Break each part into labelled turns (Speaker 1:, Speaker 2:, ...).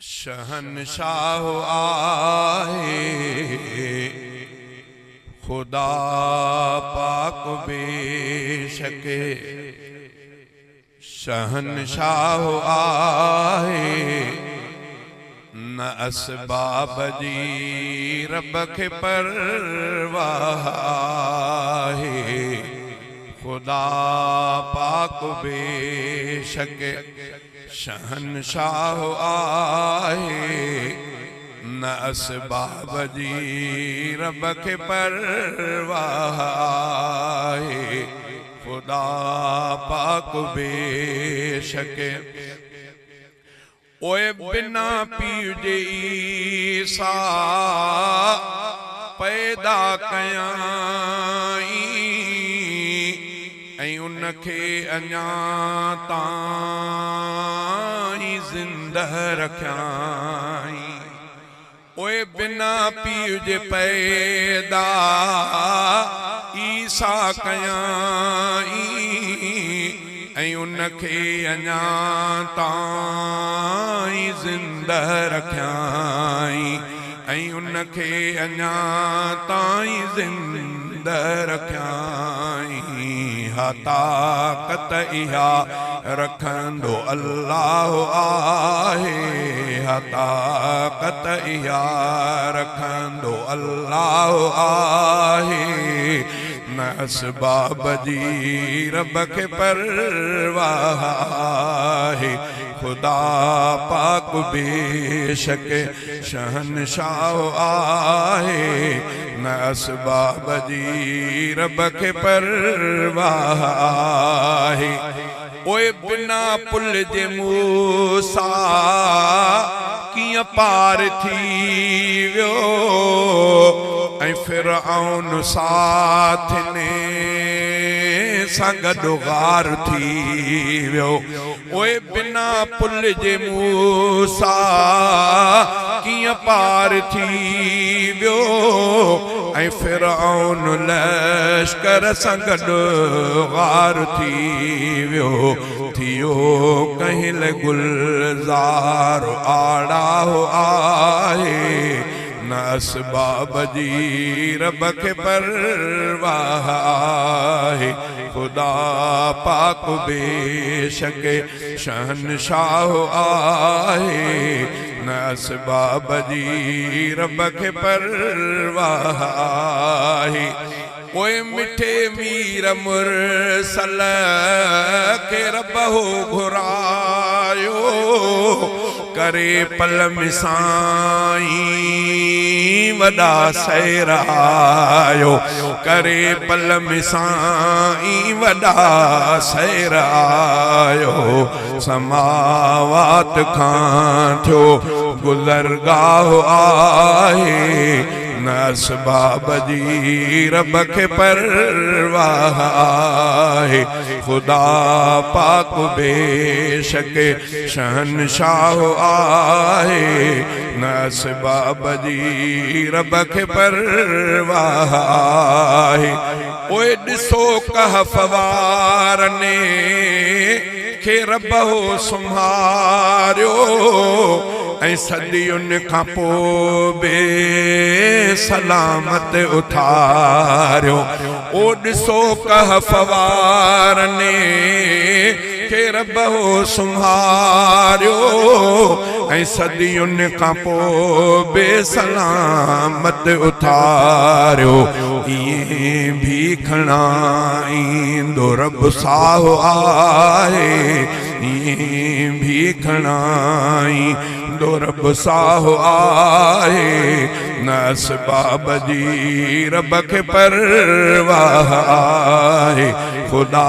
Speaker 1: शहनशाह आए खुदा पाक बेशक शहनशाह आए न असबाब जी रब खे परवाह आहे खुदा पाक बेशक शहनशाह आए न असबाब जी रब खे परवाह आहे खुदा पाक बेशक ओए बिना पीउ जे ईसा पैदा कयाई ऐं उनखे अञा ताईं ज़िंदह रखियाई ओए बिना पीउ जे पैदा ईसा कयाई ऐं उनखे अञा ताईं ज़िंदह रखियाई ऐं उनखे अञा ताईं ज़िंदह रखियाई हा ताक़त इहा रखंदो अल्लाह आहे हा ताक़त इहा रखंदो अल्लाह आहे न असबाब जी रब खे परवाह आहे खुदा पाक बेशक शहनशाह आहे न असबाब जी रब खे परवाह आहे ओए बिना पुल जे मूसा कीअं पार थी वियो ऐं फिरऔन साथ ने सां गॾु गार थी वियो ओए बिना पुल जे मूसा कीअं पार थी वियो ऐं फिरऔन लश्कर सां गॾु गार थी वियो थियो कहिल गुलज़ार आड़ा आहे न असबाब जी रब खे परवाह आहे खुदा पाक बेशक शहनशाह आहे न असबाब जी रब खे परवाह आहे ओए मिठे मीर मुरसल खे रब हो घुरायो करे पल मिसाई वॾा सैरायो करे पल मिसाई वॾा सैरायो समावात खां थियो गुज़रगाह आहे न असबाब जी रब खे परवाह आहे खुदा पाक बेशक शहनशाह आहे न असबाब जी रब खे परवाह आहे ओए ॾिसो कहफ़ वारने खे रब हो संभारियो ऐं सदियुनि खां पोइ बे सलामत उथारियो ओ ॾिसो कहफ़ वारने खे रब हो संभारियो ऐं सदियुनि खां पोइ बे सलामत उथारियो ईअं भी खणाईंदो रब साह आहे ईअं भी खणाईंदो रब साह आहे न असबाब जी रब खे परवाह आहे खुदा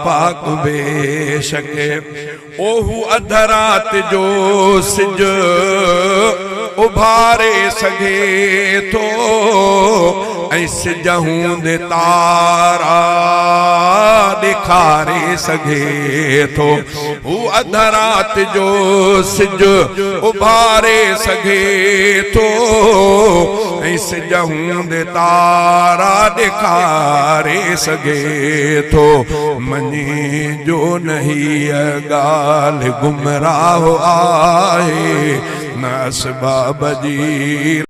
Speaker 1: पाक बेशक ओहू अध रात जो सिज उभारे सघे थो ऐं सिज हूंदे तारा ॾेखारे सघे थो हू अध रात जो सिज उभारे सघे थो सिज हूंदे तारा ॾेखारे सघे थो मञी जो नहीं ॻाल्हि गुमराह आहे न असबाब जी